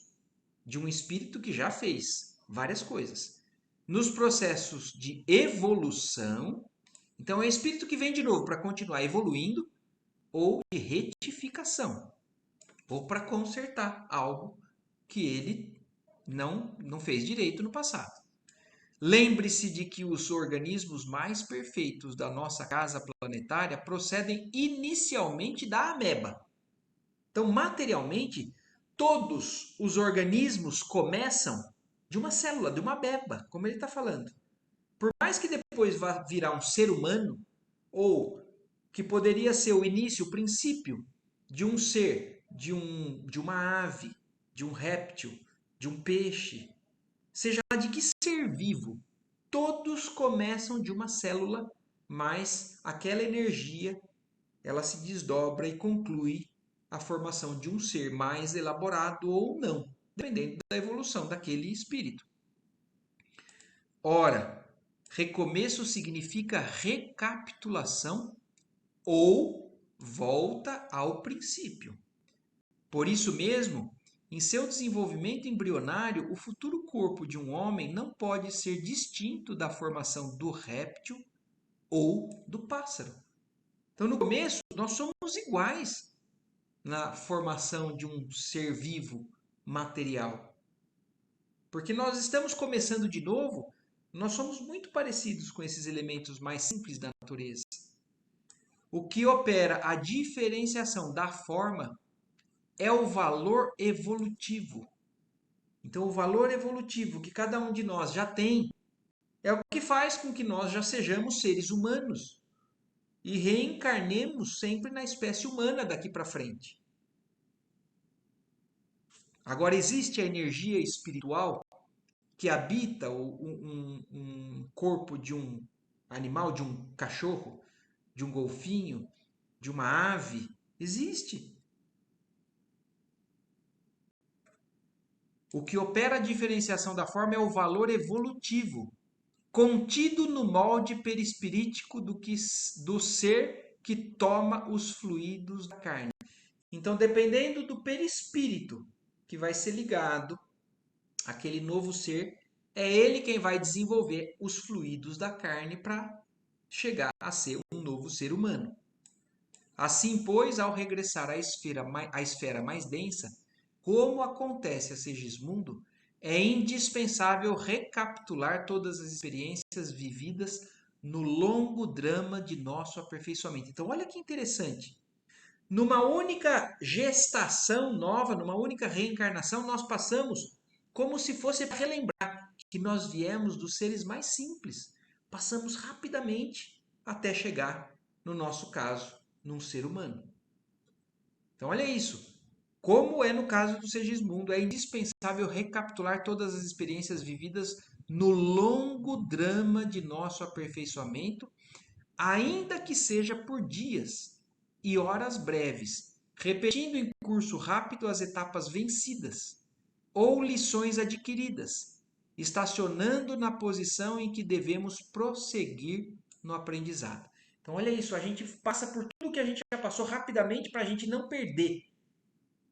de um espírito que já fez várias coisas. Nos processos de evolução, então é o espírito que vem de novo para continuar evoluindo, ou de retificação, ou para consertar algo que ele não fez direito no passado. Lembre-se de que os organismos mais perfeitos da nossa casa planetária procedem inicialmente da ameba. Então, materialmente, todos os organismos começam de uma célula, de uma ameba, como ele está falando. Por mais que depois vá virar um ser humano, ou que poderia ser o início, o princípio de um ser de uma ave, de um réptil, de um peixe, seja lá de que ser vivo, todos começam de uma célula, mas aquela energia ela se desdobra e conclui a formação de um ser mais elaborado ou não, dependendo da evolução daquele espírito. Ora, recomeço significa recapitulação ou volta ao princípio. Por isso mesmo, em seu desenvolvimento embrionário, o futuro corpo de um homem não pode ser distinto da formação do réptil ou do pássaro. Então, no começo, nós somos iguais na formação de um ser vivo material. Porque nós estamos começando de novo, nós somos muito parecidos com esses elementos mais simples da natureza. O que opera a diferenciação da forma é o valor evolutivo. Então, o valor evolutivo que cada um de nós já tem é o que faz com que nós já sejamos seres humanos e reencarnemos sempre na espécie humana daqui para frente. Agora, existe a energia espiritual que habita um corpo de um animal, de um cachorro, de um golfinho, de uma ave? Existe. O que opera a diferenciação da forma é o valor evolutivo, contido no molde perispirítico do ser que toma os fluidos da carne. Então, dependendo do perispírito que vai ser ligado àquele novo ser, é ele quem vai desenvolver os fluidos da carne para chegar a ser um novo ser humano. Assim, pois, ao regressar à esfera mais densa, como acontece a Segismundo, é indispensável recapitular todas as experiências vividas no longo drama de nosso aperfeiçoamento. Então, olha que interessante. Numa única gestação nova, numa única reencarnação, nós passamos como se fosse para relembrar que nós viemos dos seres mais simples. Passamos rapidamente até chegar, no nosso caso, num ser humano. Então, olha isso. Como é no caso do Segismundo, é indispensável recapitular todas as experiências vividas no longo drama de nosso aperfeiçoamento, ainda que seja por dias e horas breves, repetindo em curso rápido as etapas vencidas ou lições adquiridas, estacionando na posição em que devemos prosseguir no aprendizado. Então, olha isso, a gente passa por tudo que a gente já passou rapidamente para a gente não perder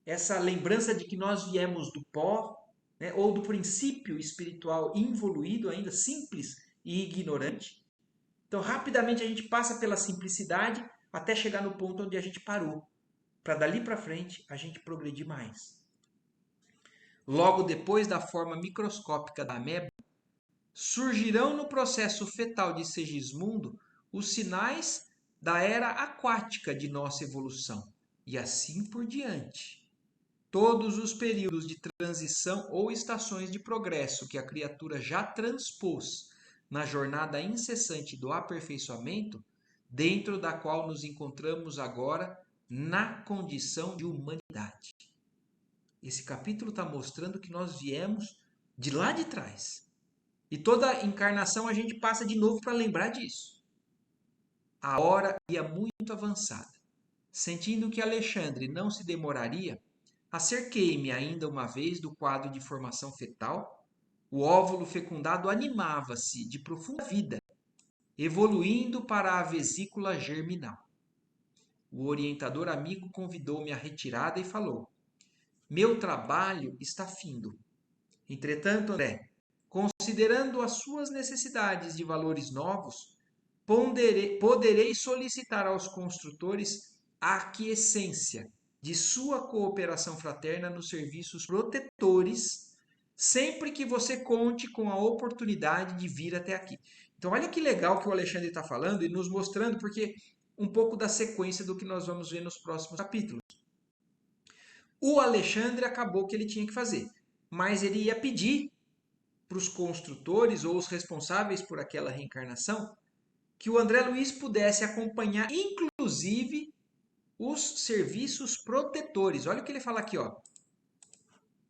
essa lembrança de que nós viemos do pó, né, ou do princípio espiritual involuído, ainda simples e ignorante. Então, rapidamente a gente passa pela simplicidade até chegar no ponto onde a gente parou, para dali para frente a gente progredir mais. Logo depois da forma microscópica da ameba, surgirão no processo fetal de Segismundo os sinais da era aquática de nossa evolução, e assim por diante. Todos os períodos de transição ou estações de progresso que a criatura já transpôs na jornada incessante do aperfeiçoamento, dentro da qual nos encontramos agora na condição de humanidade. Esse capítulo está mostrando que nós viemos de lá de trás. E toda encarnação a gente passa de novo para lembrar disso. A hora ia muito avançada. Sentindo que Alexandre não se demoraria, acerquei-me ainda uma vez do quadro de formação fetal. O óvulo fecundado animava-se de profunda vida, evoluindo para a vesícula germinal. O orientador amigo convidou-me à retirada e falou: meu trabalho está findo. Entretanto, André, considerando as suas necessidades de valores novos, poderei solicitar aos construtores a aquiescência de sua cooperação fraterna nos serviços protetores, sempre que você conte com a oportunidade de vir até aqui. Então, olha que legal que o Alexandre está falando e nos mostrando, porque um pouco da sequência do que nós vamos ver nos próximos capítulos. O Alexandre acabou o que ele tinha que fazer, mas ele ia pedir para os construtores ou os responsáveis por aquela reencarnação que o André Luiz pudesse acompanhar, inclusive, os serviços protetores. Olha o que ele fala aqui, ó.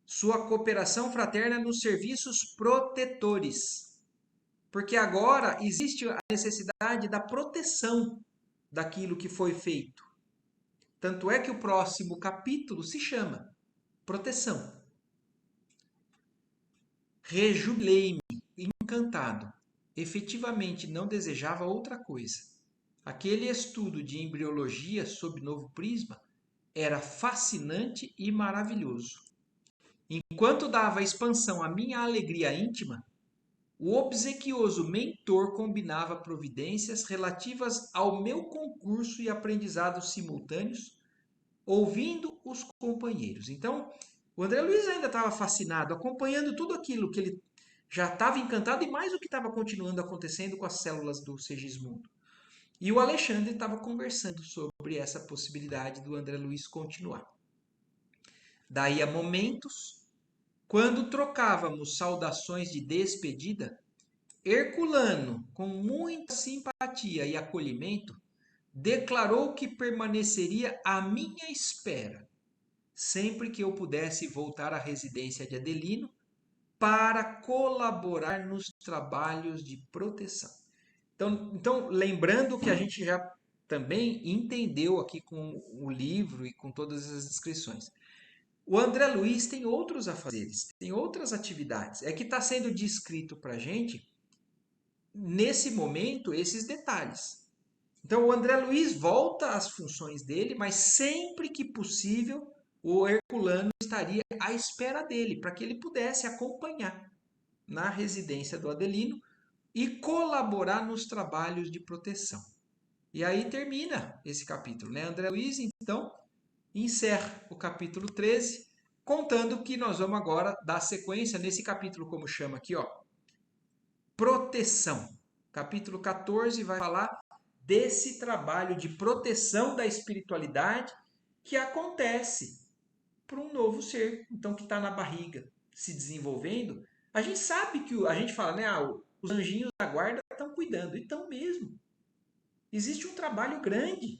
Sua cooperação fraterna nos serviços protetores. Porque agora existe a necessidade da proteção daquilo que foi feito. Tanto é que o próximo capítulo se chama Proteção. Rejubilei-me, encantado. Efetivamente não desejava outra coisa. Aquele estudo de embriologia sob novo prisma era fascinante e maravilhoso. Enquanto dava expansão à minha alegria íntima, o obsequioso mentor combinava providências relativas ao meu concurso e aprendizados simultâneos, ouvindo os companheiros. Então, o André Luiz ainda estava fascinado, acompanhando tudo aquilo que ele já estava encantado e mais o que estava continuando acontecendo com as células do Segismundo. E o Alexandre estava conversando sobre essa possibilidade do André Luiz continuar. Daí a momentos, quando trocávamos saudações de despedida, Herculano, com muita simpatia e acolhimento, declarou que permaneceria à minha espera, sempre que eu pudesse voltar à residência de Adelino, para colaborar nos trabalhos de proteção. Então, lembrando que a gente já também entendeu aqui com o livro e com todas as descrições. O André Luiz tem outros afazeres, tem outras atividades. É que está sendo descrito para a gente, nesse momento, esses detalhes. Então, o André Luiz volta às funções dele, mas sempre que possível, o Herculano estaria à espera dele, para que ele pudesse acompanhar na residência do Adelino e colaborar nos trabalhos de proteção. E aí termina esse capítulo, né? André Luiz, então, encerra o capítulo 13, contando que nós vamos agora dar sequência nesse capítulo, como chama aqui, ó, proteção. Capítulo 14 vai falar desse trabalho de proteção da espiritualidade que acontece para um novo ser, então que está na barriga, se desenvolvendo. A gente sabe que a gente fala, né? Os anjinhos da guarda estão cuidando, e estão mesmo. Existe um trabalho grande,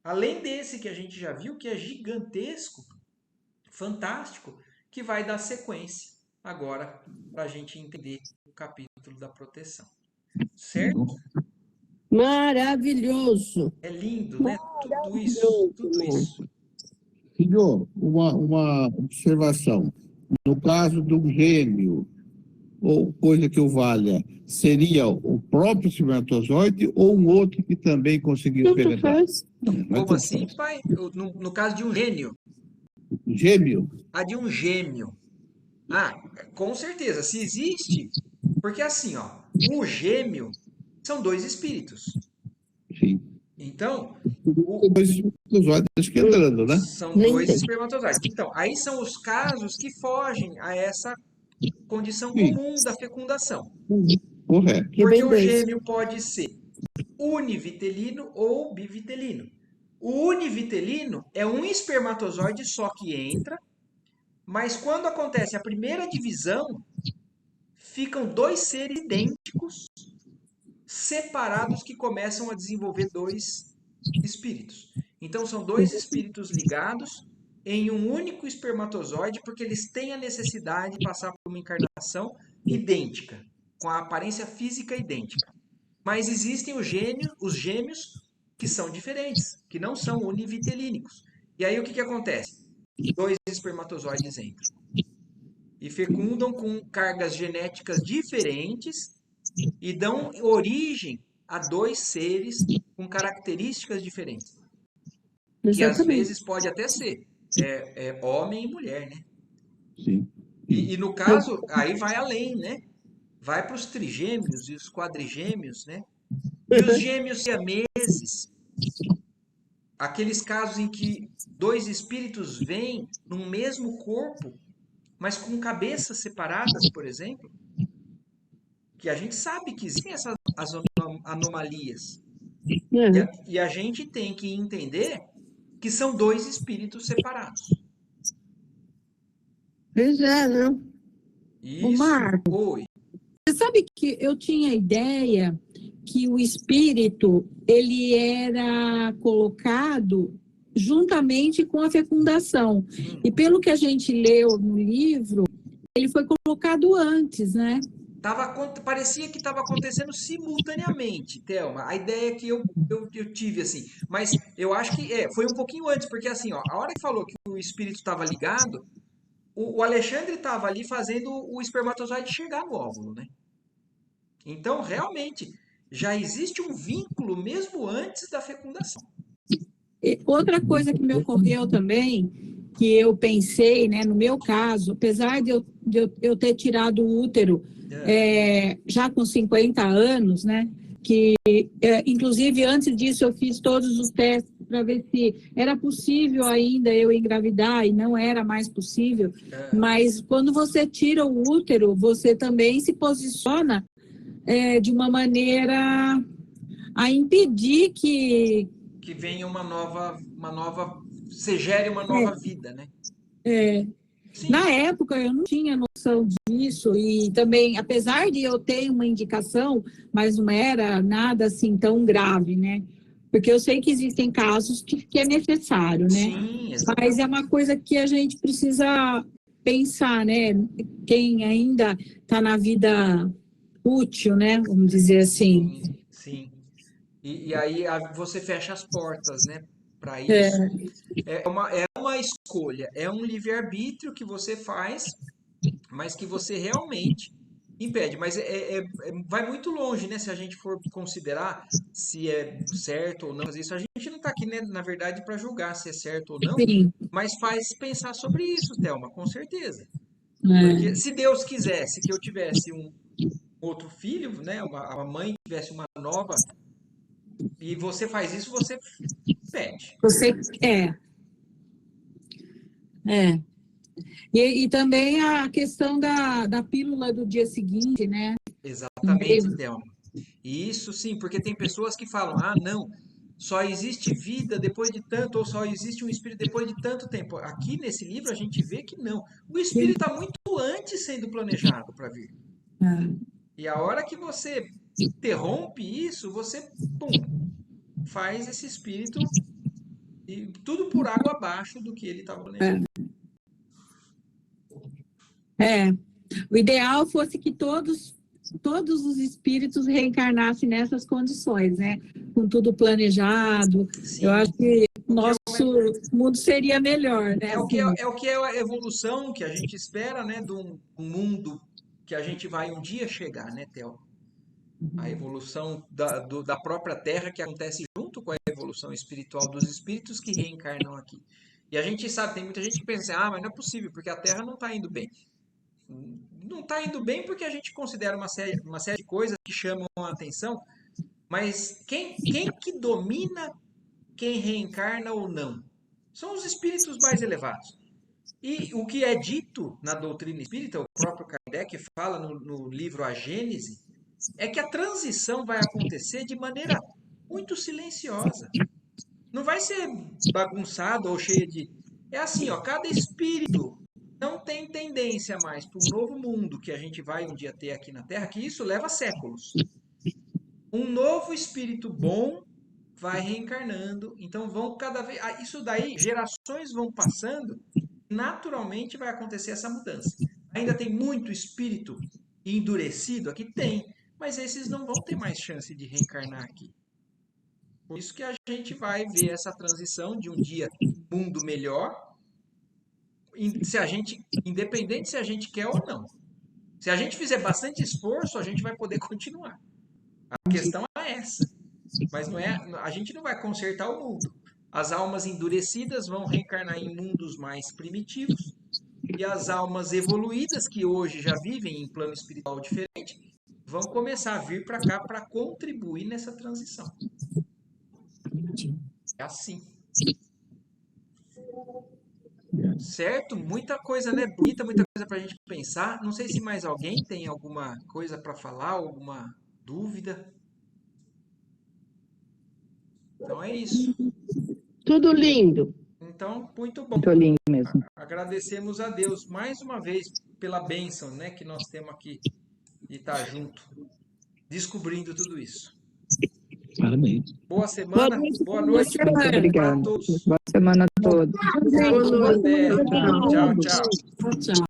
além desse que a gente já viu, que é gigantesco, fantástico, que vai dar sequência agora para a gente entender o capítulo da proteção. Certo? Maravilhoso. É lindo, né? Tudo isso, tudo isso. Senhor, uma observação. No caso do gêmeo, ou coisa que o valha, seria o próprio espermatozoide ou um outro que também conseguiu Tanto penetrar? faz. Como assim, pai? No caso de um gênio. Gêmeo? Ah, de um gêmeo. Ah, com certeza, se existe, porque assim, ó, o gêmeo são dois espíritos. Sim. Então, Dois espermatozoides que entrando, né? são dois espermatozoides. Então, aí são os casos que fogem a essa condição comum da fecundação. Correto. Porque o gêmeo pode ser univitelino ou bivitelino. O univitelino é um espermatozoide só que entra, mas quando acontece a primeira divisão, ficam dois seres idênticos, separados, que começam a desenvolver dois espíritos. Então são dois espíritos ligados em um único espermatozoide, porque eles têm a necessidade de passar por uma encarnação idêntica, com a aparência física idêntica. Mas existem os gêmeos que são diferentes, que não são univitelínicos. E aí o que acontece? Dois espermatozoides entram e fecundam com cargas genéticas diferentes e dão origem a dois seres com características diferentes. Que às vezes pode até ser homem e mulher, né? Sim. E no caso, aí vai além, né? Vai para os trigêmeos e os quadrigêmeos, né? E os gêmeos siameses, aqueles casos em que dois espíritos vêm num mesmo corpo, mas com cabeças separadas, por exemplo, que a gente sabe que existem essas anomalias. E a gente tem que entender que são dois espíritos separados. Pois é, né? Isso. Marco, Oi. você sabe que eu tinha a ideia que o espírito, ele era colocado juntamente com a fecundação. E pelo que a gente leu no livro, ele foi colocado antes, né? Parecia que estava acontecendo simultaneamente, Thelma. A ideia que eu tive, assim. Mas eu acho que foi um pouquinho antes, porque assim, ó, a hora que falou que o espírito estava ligado, o Alexandre estava ali fazendo o espermatozoide chegar no óvulo, né? Então, realmente, já existe um vínculo mesmo antes da fecundação. E outra coisa que me ocorreu também, que eu pensei, né, no meu caso, apesar de eu ter tirado o útero já com 50 anos, né, que inclusive antes disso eu fiz todos os testes para ver se era possível ainda eu engravidar e não era mais possível, mas quando você tira o útero, você também se posiciona de uma maneira a impedir que venha se gere uma nova vida, né? Sim. Na época eu não tinha noção disso e também, apesar de eu ter uma indicação, mas não era nada assim tão grave, né? Porque eu sei que existem casos que é necessário, né? Sim, exatamente. Mas é uma coisa que a gente precisa pensar, né? Quem ainda está na vida útil, né? Vamos dizer assim. Sim. E aí você fecha as portas, né? Para isso. É uma escolha, é um livre-arbítrio que você faz, mas que você realmente impede. Mas vai muito longe, né? Se a gente for considerar se é certo ou não fazer isso. A gente não está aqui, né, na verdade, para julgar se é certo ou não, Sim. mas faz pensar sobre isso, Thelma, com certeza. É. Porque se Deus quisesse que eu tivesse um outro filho, né? A mãe tivesse uma nova, e você faz isso, você pede. Você é. E também a questão da pílula do dia seguinte, né? Exatamente, Thelma. E isso sim, porque tem pessoas que falam: ah, não, só existe vida depois de tanto, ou só existe um espírito depois de tanto tempo. Aqui nesse livro a gente vê que não. O espírito está muito antes sendo planejado para vir. E a hora que você interrompe isso, você, pum, faz esse espírito e tudo por água abaixo do que ele estava planejando. O ideal fosse que todos os espíritos reencarnassem nessas condições, né? Com tudo planejado. Sim. Eu acho que nosso mundo seria melhor, né? É o que é a evolução que a gente espera, né, de um mundo que a gente vai um dia chegar, né, Theo? A evolução da própria Terra que acontece junto com a evolução espiritual dos espíritos que reencarnam aqui. E a gente sabe, tem muita gente que pensa assim, mas não é possível, porque a Terra não está indo bem. Não está indo bem porque a gente considera uma série de coisas que chamam a atenção, mas quem que domina quem reencarna ou não? São os espíritos mais elevados. E o que é dito na doutrina espírita, o próprio Kardec fala no livro A Gênese, é que a transição vai acontecer de maneira muito silenciosa. Não vai ser bagunçado ou cheia de... É assim, ó, cada espírito não tem tendência mais para um novo mundo que a gente vai um dia ter aqui na Terra, que isso leva séculos. Um novo espírito bom vai reencarnando, então vão cada vez... Isso daí, gerações vão passando, naturalmente vai acontecer essa mudança. Ainda tem muito espírito endurecido aqui? Tem, mas esses não vão ter mais chance de reencarnar aqui. Por isso que a gente vai ver essa transição de um dia mundo melhor, independente se a gente quer ou não. Se a gente fizer bastante esforço, a gente vai poder continuar. A questão é essa. Mas não é, a gente não vai consertar o mundo. As almas endurecidas vão reencarnar em mundos mais primitivos e as almas evoluídas, que hoje já vivem em plano espiritual diferente, vão começar a vir para cá para contribuir nessa transição. É assim. Certo? Muita coisa, né? Bonita, muita coisa para a gente pensar. Não sei se mais alguém tem alguma coisa para falar, alguma dúvida. Então é isso. Tudo lindo. Então, muito bom. Muito lindo mesmo. Agradecemos a Deus mais uma vez pela bênção, né, que nós temos aqui de estar junto, descobrindo tudo isso. Parabéns. Boa semana. noite, Boa boa noite. semana. Para Obrigada. todos. Boa semana a todos. Até. Tchau, tchau. Tchau, tchau.